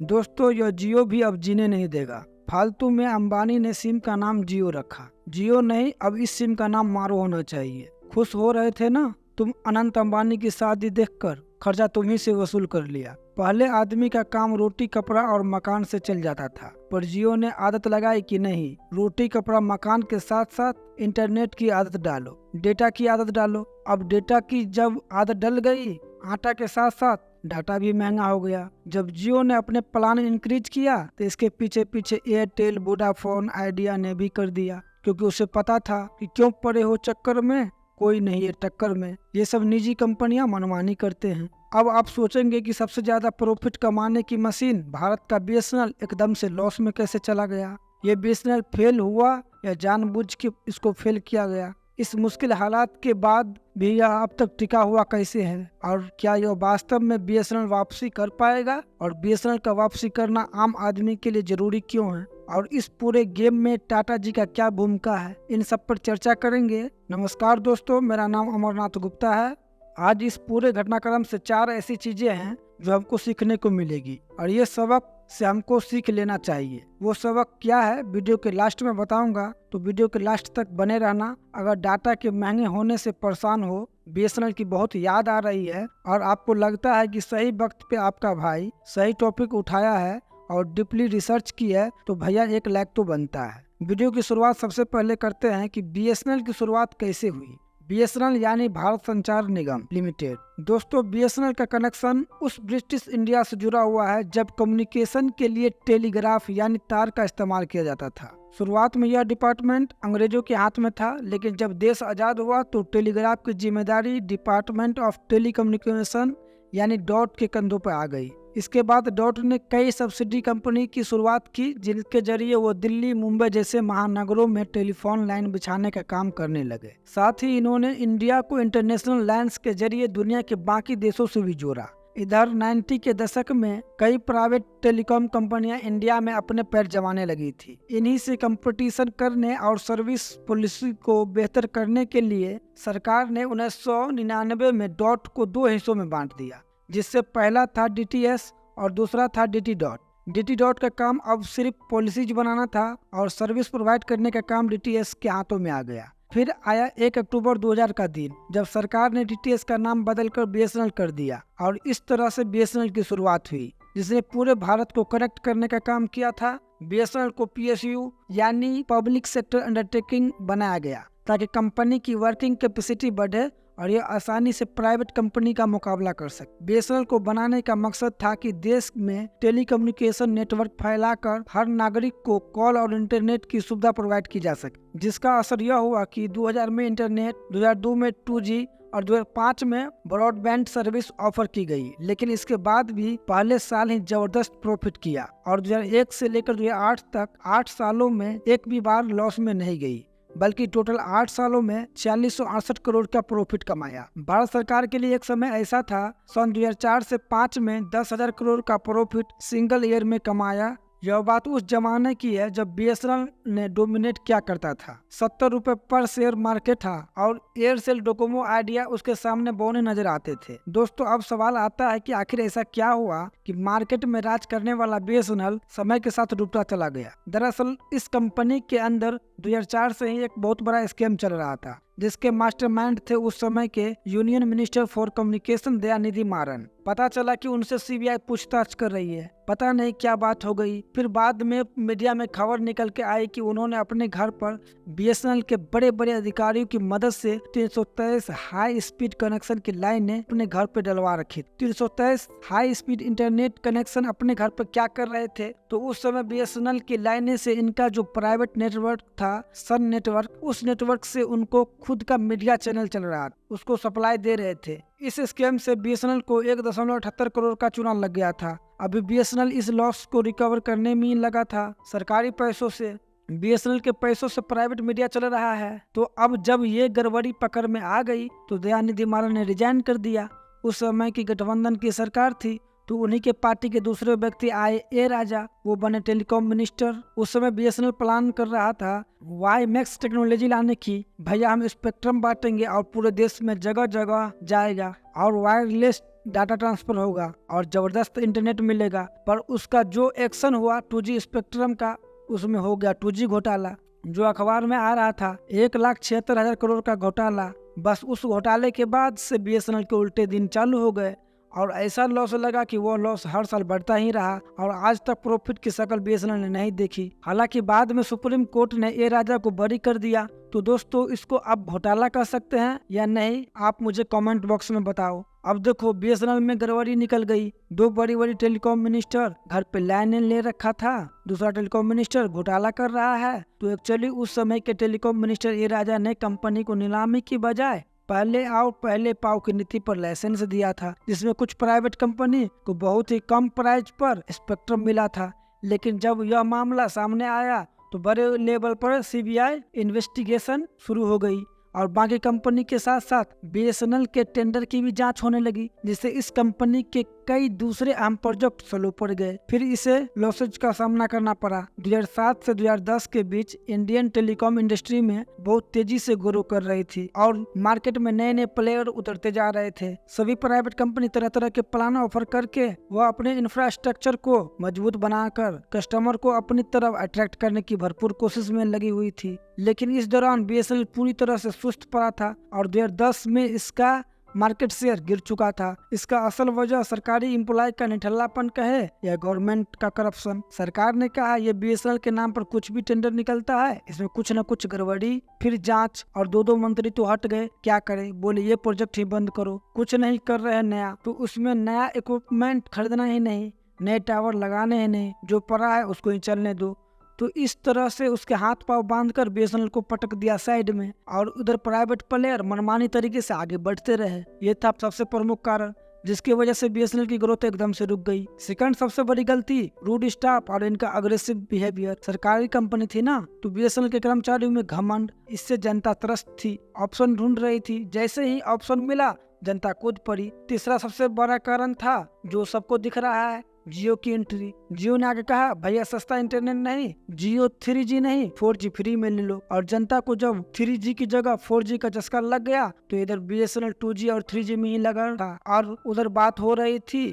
दोस्तों, यह जियो भी अब जीने नहीं देगा। फालतू में अंबानी ने सिम का नाम जियो रखा। जियो नहीं, अब इस सिम का नाम मारो होना चाहिए। खुश हो रहे थे ना तुम अनंत अंबानी की शादी देखकर? खर्चा तुम्ही से वसूल कर लिया। पहले आदमी का काम रोटी कपड़ा और मकान से चल जाता था, पर जियो ने आदत लगाई कि नहीं, रोटी कपड़ा मकान के साथ साथ इंटरनेट की आदत डालो, डेटा की आदत डालो। अब डेटा की जब आदत डल गई, आटा के साथ साथ डाटा भी महंगा हो गया। जब जियो ने अपने प्लान इंक्रीज किया तो इसके पीछे पीछे एयरटेल, वोडाफोन, आइडिया ने भी कर दिया, क्योंकि उसे पता था कि क्यों पड़े हो चक्कर में, कोई नहीं है टक्कर में। ये सब निजी कंपनियां मनमानी करते हैं। अब आप सोचेंगे कि सबसे ज्यादा प्रॉफिट कमाने की मशीन भारत का बीएसएनएल एकदम से लॉस में कैसे चला गया। ये बीएसएनएल फेल हुआ या जानबूझ के इसको फेल किया गया? इस मुश्किल हालात के बाद भी यह अब तक टिका हुआ कैसे है, और क्या यह वास्तव में बीएसएनएल वापसी कर पाएगा? और बीएसएनएल का वापसी करना आम आदमी के लिए जरूरी क्यों है? और इस पूरे गेम में टाटा जी का क्या भूमिका है? इन सब पर चर्चा करेंगे। नमस्कार दोस्तों, मेरा नाम अमरनाथ गुप्ता है। आज इस पूरे घटनाक्रम से 4 ऐसी चीजें हैं जो हमको सीखने को मिलेगी, और ये सबक से हमको सीख लेना चाहिए। वो सबक क्या है, वीडियो के लास्ट में बताऊंगा, तो वीडियो के लास्ट तक बने रहना। अगर डाटा के महंगे होने से परेशान हो, बीएसएनएल की बहुत याद आ रही है, और आपको लगता है कि सही वक्त पे आपका भाई सही टॉपिक उठाया है और डीपली रिसर्च की है, तो भैया एक लाइक तो बनता है। वीडियो की शुरुआत सबसे पहले करते हैं कि बीएसएनएल की शुरुआत कैसे हुई। बीएसएनएल यानी भारत संचार निगम लिमिटेड। दोस्तों, बीएसएनएल का कनेक्शन उस ब्रिटिश इंडिया से जुड़ा हुआ है जब कम्युनिकेशन के लिए टेलीग्राफ यानी तार का इस्तेमाल किया जाता था। शुरुआत में यह डिपार्टमेंट अंग्रेजों के हाथ में था, लेकिन जब देश आजाद हुआ तो टेलीग्राफ की जिम्मेदारी डिपार्टमेंट ऑफ टेलीकम्युनिकेशन यानी डॉट के कंधों पर आ गई। इसके बाद डॉट ने कई सब्सिडी कंपनी की शुरुआत की, जिनके जरिए वो दिल्ली, मुंबई जैसे महानगरों में टेलीफोन लाइन बिछाने का काम करने लगे। साथ ही इन्होंने इंडिया को इंटरनेशनल लाइन्स के जरिए दुनिया के बाकी देशों से भी जोड़ा। इधर 90 के दशक में कई प्राइवेट टेलीकॉम कंपनियां इंडिया में अपने पैर जमाने लगी थी। इन्हीं से कंपटीशन करने और सर्विस पॉलिसी को बेहतर करने के लिए सरकार ने 1999 में डॉट को 2 हिस्सों में बांट दिया, जिससे पहला था डीटीएस और दूसरा था डीटी डॉट। डीटी डॉट का काम अब सिर्फ पॉलिसीज बनाना था और सर्विस प्रोवाइड करने का काम डीटीएस के हाथों में आ गया। फिर आया 1 अक्टूबर 2000 का दिन, जब सरकार ने डीटीएस का नाम बदलकर बीएसएनएल कर दिया, और इस तरह से बीएसएनएल की शुरुआत हुई, जिसने पूरे भारत को कनेक्ट करने का काम किया था। बीएसएनएल को पीएसयू यानी पब्लिक सेक्टर अंडरटेकिंग बनाया गया, ताकि कंपनी की वर्किंग कैपेसिटी बढ़े और यह आसानी से प्राइवेट कंपनी का मुकाबला कर सके। बीएसएनएल को बनाने का मकसद था कि देश में टेलीकम्युनिकेशन नेटवर्क फैलाकर हर नागरिक को कॉल और इंटरनेट की सुविधा प्रोवाइड की जा सके, जिसका असर यह हुआ कि 2000 में इंटरनेट, 2002 में 2G और 2005 में ब्रॉडबैंड सर्विस ऑफर की गई। लेकिन इसके बाद भी पहले साल ही जबरदस्त प्रॉफिट किया, और 2001 से लेकर 2008 तक 8 सालों में एक भी बार लॉस में नहीं गई, बल्कि टोटल 8 सालों में 4668 करोड़ का प्रॉफिट कमाया। भारत सरकार के लिए एक समय ऐसा था, सन 2004 से 5 में 10,000 करोड़ का प्रॉफिट सिंगल ईयर में कमाया। यह बात उस जमाने की है जब बीएसएनएल ने डोमिनेट क्या करता था। 70 रुपए पर शेयर मार्केट था, और एयरसेल, डोकोमो, आइडिया उसके सामने बौने नजर आते थे। दोस्तों, अब सवाल आता है कि आखिर ऐसा क्या हुआ कि मार्केट में राज करने वाला बीएसएनएल समय के साथ डूबता चला गया। दरअसल इस कंपनी के अंदर 2004 से ही एक बहुत बड़ा स्कैम चल रहा था, जिसके मास्टरमाइंड थे उस समय के union minister for communication Dayanidhi Maran. पता चला कि उनसे सीबीआई पूछताछ कर रही है। पता नहीं क्या बात हो गई। फिर बाद में मीडिया में खबर निकल के आई कि उन्होंने अपने घर पर बीएसएनएल के बड़े बड़े अधिकारियों की मदद से 323 हाई स्पीड कनेक्शन की लाइनें अपने घर पे डलवा रखी। 323 हाई स्पीड इंटरनेट कनेक्शन अपने घर पर क्या कर रहे थे, तो उस समय बीएसएनएल की लाइनें से इनका जो प्राइवेट नेटवर्क था, सन नेटवर्क, उस नेटवर्क से उनको खुद का मीडिया चैनल चल रहा, उसको सप्लाई दे रहे थे। इस स्कैम से बीएसएनएल को 1.78 करोड़ का चूना लग गया था। अभी बीएसएनएल इस लॉस को रिकवर करने में ही लगा था। सरकारी पैसों से, बीएसएनएल के पैसों से प्राइवेट मीडिया चल रहा है। तो अब जब ये गड़बड़ी पकड़ में आ गई तो दयानिधि मारन ने रिजाइन कर दिया। उस समय की गठबंधन की सरकार थी, तो उन्हीं के पार्टी के दूसरे व्यक्ति आए, ए राजा, वो बने टेलीकॉम मिनिस्टर। उस समय बीएसएनएल प्लान कर रहा था वाईमैक्स टेक्नोलॉजी लाने की। भैया हम स्पेक्ट्रम बांटेंगे और पूरे देश में जगह जगह जाएगा और वायरलेस डाटा ट्रांसफर होगा और जबरदस्त इंटरनेट मिलेगा। पर उसका जो एक्शन हुआ 2G स्पेक्ट्रम का, उसमें हो गया 2G घोटाला। जो अखबार में आ रहा था 1,76,000 करोड़ का घोटाला, बस उस घोटाले के बाद से BSNL के उल्टे दिन चालू हो गए और ऐसा लॉस लगा कि वो लॉस हर साल बढ़ता ही रहा और आज तक प्रॉफिट की शक्ल BSNL ने नहीं देखी। हालांकि बाद में सुप्रीम कोर्ट ने ए राजा को बरी कर दिया। तो दोस्तों, इसको आप घोटाला कह सकते हैं या नहीं, आप मुझे कमेंट बॉक्स में बताओ। अब देखो, BSNL में गड़बड़ी निकल गई। 2 बड़ी टेलीकॉम मिनिस्टर घर पे लाइन ले रखा था, दूसरा टेलीकॉम मिनिस्टर घोटाला कर रहा है। तो एक्चुअली उस समय के टेलीकॉम मिनिस्टर ए राजा ने कंपनी को नीलामी की बजाय पहले आओ पहले पाओ की नीति पर लाइसेंस दिया था, जिसमें कुछ प्राइवेट कंपनी को बहुत ही कम प्राइस पर स्पेक्ट्रम मिला था। लेकिन जब यह मामला सामने आया तो बड़े लेवल पर CBI इन्वेस्टिगेशन शुरू हो गई और बाकी कंपनी के साथ साथ BSNL के टेंडर की भी जांच होने लगी, जिससे इस कंपनी के कई दूसरे अहम प्रोजेक्ट स्लो पड़ गए। फिर इसे लॉसेज का सामना करना पड़ा। 2007 से 2010 के बीच इंडियन टेलीकॉम इंडस्ट्री में बहुत तेजी से ग्रो कर रही थी और मार्केट में नए नए प्लेयर उतरते जा रहे थे। सभी प्राइवेट कंपनी तरह तरह के प्लान ऑफर करके वह अपने इंफ्रास्ट्रक्चर को मजबूत बनाकर कस्टमर को अपनी तरफ अट्रैक्ट करने की भरपूर कोशिश में लगी हुई थी। लेकिन इस दौरान BSNL पूरी तरह से सुस्त पड़ा था और 2010 में इसका मार्केट शेयर गिर चुका था। इसका असल वजह सरकारी एम्प्लॉय का निठल्लापन कहे या गवर्नमेंट का करप्शन। सरकार ने कहा ये BSNL के नाम पर कुछ भी टेंडर निकलता है, इसमें कुछ न कुछ गड़बड़ी। फिर जांच और 2 मंत्री तो हट गए, क्या करे, बोले ये प्रोजेक्ट ही बंद करो। कुछ नहीं कर रहे नया, तो उसमें नया इक्विपमेंट खरीदना ही नहीं, नए टावर लगाने ही नहीं, जो पड़ा है उसको ही चलने दो। तो इस तरह से उसके हाथ पांव बांधकर BSNL को पटक दिया साइड में और उधर प्राइवेट प्लेयर मनमानी तरीके से आगे बढ़ते रहे। ये था सबसे प्रमुख कारण जिसकी वजह से BSNL की ग्रोथ एकदम से रुक गई। सेकंड सबसे बड़ी गलती, रूड स्टाफ और इनका अग्रेसिव बिहेवियर। सरकारी कंपनी थी ना, तो BSNL के कर्मचारियों में घमंड, इससे जनता त्रस्त थी, ऑप्शन ढूंढ रही थी। जैसे ही ऑप्शन मिला जनता कूद पड़ी। तीसरा सबसे बड़ा कारण था जो सबको दिख रहा है, जियो की एंट्री। जियो ने आगे कहा भैया सस्ता इंटरनेट नहीं, जियो 3G नहीं 4G फ्री में ले लो। और जनता को जब 3G की जगह 4G का चस्का लग गया तो इधर BSNL 2G और 3G में ही लगा था और उधर बात हो रही थी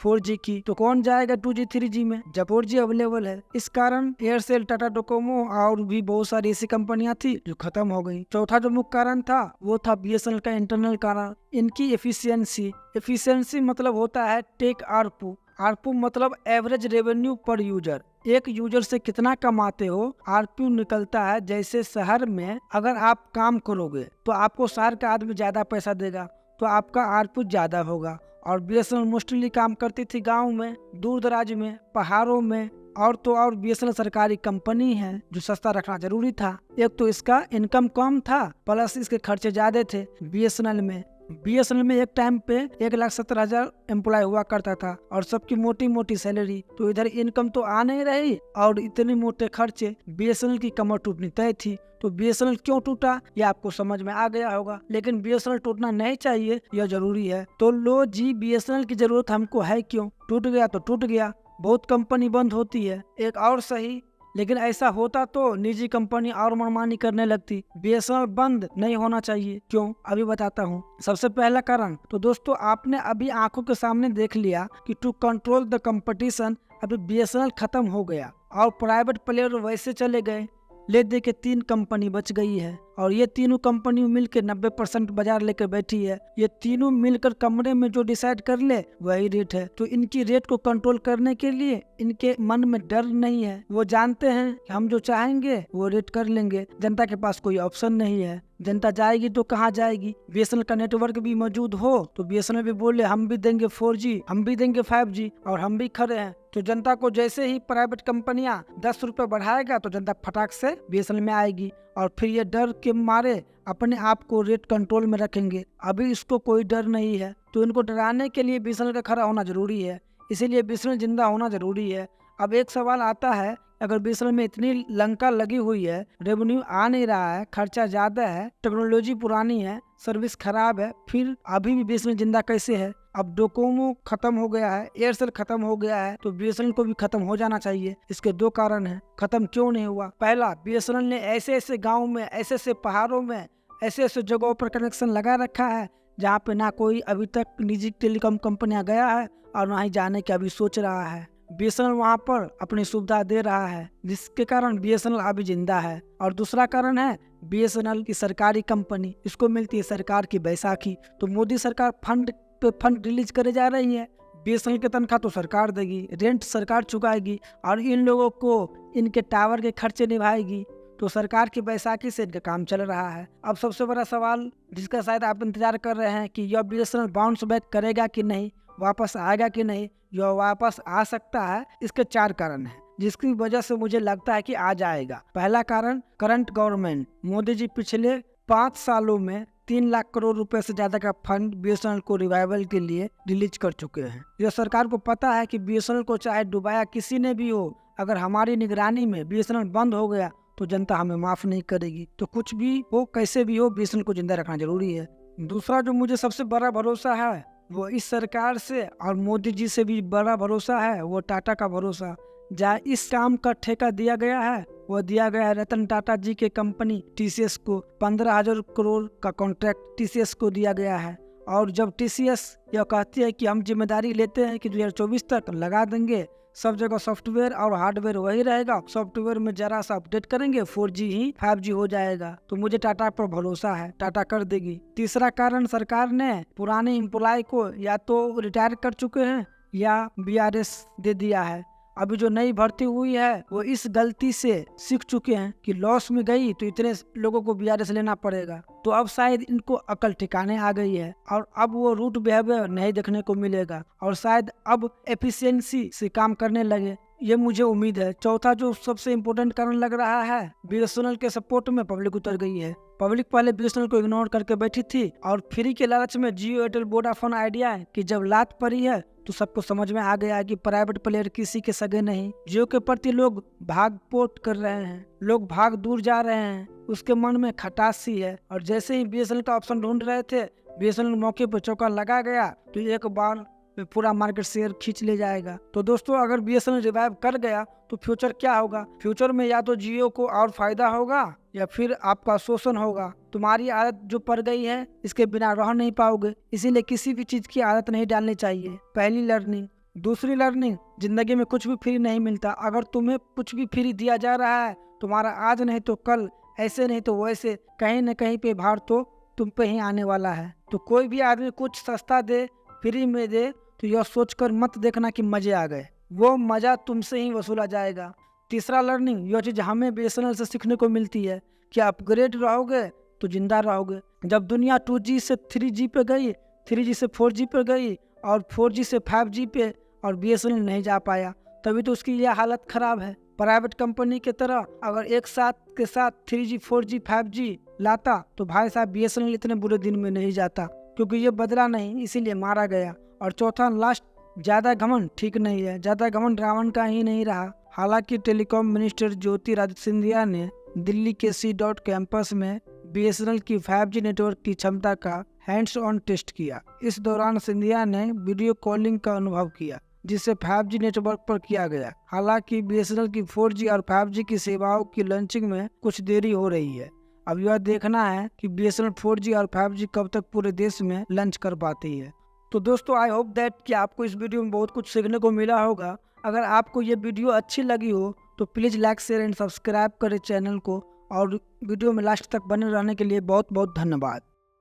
4G की। तो कौन जाएगा 2G 3G में जब 4G अवेलेबल है। इस कारण एयरसेल, टाटा डोकोमो और भी बहुत सारी ऐसी कंपनियां थी जो खत्म हो गई। चौथा जो मुख्य कारण था वो था BSNL का इंटरनल कारण, इनकी एफिशिएंसी मतलब होता है टेक आरपू। आरपू मतलब एवरेज रेवेन्यू पर यूजर। एक यूजर से कितना कमाते हो, आरपू निकलता है। जैसे शहर में अगर आप काम करोगे तो आपको शहर का आदमी ज्यादा पैसा देगा तो आपका आरपू ज्यादा होगा। और BSNL मोस्टली काम करती थी गांव में, दूर दराज में, पहाड़ों में। और तो और BSNL सरकारी कंपनी है जो सस्ता रखना जरूरी था। एक तो इसका इनकम कम था प्लस इसके खर्चे ज्यादा थे। BSNL में एक टाइम पे 1,70,000 एम्प्लॉय हुआ करता था और सबकी मोटी मोटी सैलरी। तो इधर इनकम तो आ नहीं रही और इतने मोटे खर्चे, BSNL की कमर टूटनी तय थी। तो BSNL क्यों टूटा ये आपको समझ में आ गया होगा, लेकिन BSNL टूटना नहीं चाहिए, यह जरूरी है। तो लो जी, BSNL की जरूरत हमको है क्यों, टूट गया तो टूट गया। बहुत कंपनी बंद होती है, एक और सही, लेकिन ऐसा होता तो निजी कंपनी और मनमानी करने लगती। BSNL बंद नहीं होना चाहिए। क्यों, अभी बताता हूँ। सबसे पहला कारण तो दोस्तों आपने अभी आंखों के सामने देख लिया कि टू कंट्रोल द कंपटीशन अभी BSNL खत्म हो गया और प्राइवेट प्लेयर वैसे चले गए। ले दे के 3 कंपनी बच गई है और ये तीनों कंपनी मिलकर 90% बाजार लेकर बैठी है। ये तीनों मिलकर कमरे में जो डिसाइड कर ले वही रेट है। तो इनकी रेट को कंट्रोल करने के लिए इनके मन में डर नहीं है। वो जानते हैं कि हम जो चाहेंगे वो रेट कर लेंगे। जनता के पास कोई ऑप्शन नहीं है, जनता जाएगी तो कहाँ जाएगी। BSNL का नेटवर्क भी मौजूद हो तो BSNL भी बोले हम भी देंगे 4G, हम भी देंगे 5G और हम भी खड़े हैं। तो जनता को जैसे ही प्राइवेट कंपनियां 10 रुपए बढ़ाएगा तो जनता फटाक से BSNL में आएगी और फिर ये डर के मारे अपने आप को रेट कंट्रोल में रखेंगे। अभी इसको कोई डर नहीं है तो इनको डराने के लिए BSNL का खड़ा होना जरूरी है, इसीलिए BSNL जिंदा होना जरूरी है। अब एक सवाल आता है, अगर BSNL में इतनी लंका लगी हुई है, रेवेन्यू आ नहीं रहा है, खर्चा ज्यादा है, टेक्नोलॉजी पुरानी है, सर्विस खराब है, फिर अभी भी BSNL जिंदा कैसे है। अब डोकोमो खत्म हो गया है, एयरसेल खत्म हो गया है, तो BSNL को भी खत्म हो जाना चाहिए। इसके 2 कारण हैं खत्म क्यों नहीं हुआ। पहला, BSNL ने ऐसे ऐसे गाँव में, ऐसे ऐसे पहाड़ों में, ऐसे ऐसे जगहों पर कनेक्शन लगा रखा है जहाँ पे ना कोई अभी तक निजी टेलीकॉम कंपनियां गया है और ना ही जाने की अभी सोच रहा है। BSNL वहाँ पर अपनी सुविधा दे रहा है, जिसके कारण BSNL अभी जिंदा है। और दूसरा कारण है BSNL की सरकारी कंपनी, इसको मिलती है सरकार की बैसाखी। तो मोदी सरकार फंड पे फंड रिलीज करे जा रही है। BSNL की तनख्वाह तो सरकार देगी, रेंट सरकार चुकाएगी और इन लोगों को इनके टावर के खर्चे निभाएगी। तो सरकार की बैसाखी से इनका काम चल रहा है। अब सबसे बड़ा सवाल जिसका शायद आप इंतजार कर रहे हैं कि यह BSNL बाउंस बैक करेगा कि नहीं, वापस आएगा कि नहीं। यह वापस आ सकता है। इसके 4 कारण हैं जिसकी वजह से मुझे लगता है कि आ जाएगा। पहला कारण, करंट गवर्नमेंट। मोदी जी पिछले 5 सालों में 3 लाख करोड़ रुपए से ज्यादा का फंड BSNL को रिवाइवल के लिए रिलीज कर चुके हैं। यह सरकार को पता है कि BSNL को चाहे डुबाया किसी ने भी हो, अगर हमारी निगरानी में BSNL बंद हो गया तो जनता हमें माफ नहीं करेगी। तो कुछ भी हो, कैसे भी हो, BSNL को जिंदा रखना जरूरी है। दूसरा जो मुझे सबसे बड़ा भरोसा है वो इस सरकार से और मोदी जी से भी बड़ा भरोसा है, वो टाटा का भरोसा। जहाँ इस काम का ठेका दिया गया है वो दिया गया है रतन टाटा जी के कंपनी TCS को। 15,000 करोड़ का कॉन्ट्रैक्ट TCS को दिया गया है। और जब TCS यह कहती है कि हम जिम्मेदारी लेते हैं कि 2024 तक लगा देंगे, सब जगह सॉफ्टवेयर और हार्डवेयर वही रहेगा, सॉफ्टवेयर में जरा सा अपडेट करेंगे 4G ही 5G हो जाएगा। तो मुझे टाटा पर भरोसा है, टाटा कर देगी। तीसरा कारण, सरकार ने पुराने एम्प्लॉय को या तो रिटायर कर चुके हैं या BRS दे दिया है। अभी जो नई भर्ती हुई है वो इस गलती से सीख चुके हैं कि लॉस में गई तो इतने लोगों को BRS लेना पड़ेगा। तो अब शायद इनको अकल ठिकाने आ गई है और अब वो रूट बिहेवियर नहीं देखने को मिलेगा और शायद अब एफिशिएंसी से काम करने लगे, ये मुझे उम्मीद है। चौथा जो सबसे इम्पोर्टेंट कारण लग रहा है, BSNL के सपोर्ट में पब्लिक उतर गई है। पब्लिक पहले BSNL को इग्नोर करके बैठी थी और फ्री के लालच में जियो, एयरटेल, वोडाफोन, आइडिया की जब लात पड़ी है तो सबको समझ में आ गया कि प्राइवेट प्लेयर किसी के सगे नहीं। जियो के प्रति लोग भाग पोट कर रहे हैं, लोग भाग दूर जा रहे हैं, उसके मन में खटास सी है। और जैसे ही BSNL का ऑप्शन ढूंढ रहे थे, BSNL मौके पर चौका लगा गया तो एक बार पूरा मार्केट शेयर खींच ले जाएगा। तो दोस्तों, अगर BSNL रिवाइव कर गया तो फ्यूचर क्या होगा? फ्यूचर में या तो जियो को और फायदा होगा या फिर आपका शोषण होगा। तुम्हारी आदत जो पड़ गई है इसके बिना रह नहीं पाओगे, इसीलिए किसी भी चीज की आदत नहीं डालनी चाहिए। पहली लर्निंग। दूसरी लर्निंग, जिंदगी में कुछ भी फ्री नहीं मिलता। अगर तुम्हें कुछ भी फ्री दिया जा रहा है, तुम्हारा आज नहीं तो कल, ऐसे नहीं तो वैसे, कहीं न कहीं पे भार तो तुम पे ही आने वाला है। तो कोई भी आदमी कुछ सस्ता दे, फ्री में दे, तो यह सोचकर मत देखना कि मजे आ गए, वो मजा तुमसे ही वसूला जाएगा। तीसरा लर्निंग, यह चीज हमें BSNL से सीखने को मिलती है कि अपग्रेड रहोगे तो जिंदा रहोगे। जब दुनिया 2G से 3G पे गई, 3G से 4G पे गई और 4G से 5G पे, और BSNL नहीं जा पाया, तभी तो उसकी यह हालत खराब है। प्राइवेट कंपनी की तरह अगर एक साथ के साथ 3G, 4G, 5G लाता तो भाई साहब BSNL इतने बुरे दिन में नहीं जाता, क्योंकि ये बदला नहीं, इसीलिए मारा गया। और चौथा लास्ट, ज्यादा घमंड ठीक नहीं है। ज्यादा घमंड रावण का ही नहीं रहा। हालांकि टेलीकॉम मिनिस्टर ज्योतिरादित्य सिंधिया ने दिल्ली के C. कैंपस में BSNL की 5G नेटवर्क की क्षमता का हैंड्स ऑन टेस्ट किया। इस दौरान सिंधिया ने वीडियो कॉलिंग का अनुभव किया, जिसे 5G नेटवर्क पर किया गया। हालांकि BSNL की 4G और 5G की सेवाओं की लॉन्चिंग में कुछ देरी हो रही है। अब यह देखना है कि BSNL 4G और 5G कब तक पूरे देश में लॉन्च कर पाती है। तो दोस्तों, आई होप दैट कि आपको इस वीडियो में बहुत कुछ सीखने को मिला होगा। अगर आपको ये वीडियो अच्छी लगी हो तो please like, share and subscribe करें चैनल को, और वीडियो में लास्ट तक बने रहने के लिए बहुत बहुत धन्यवाद।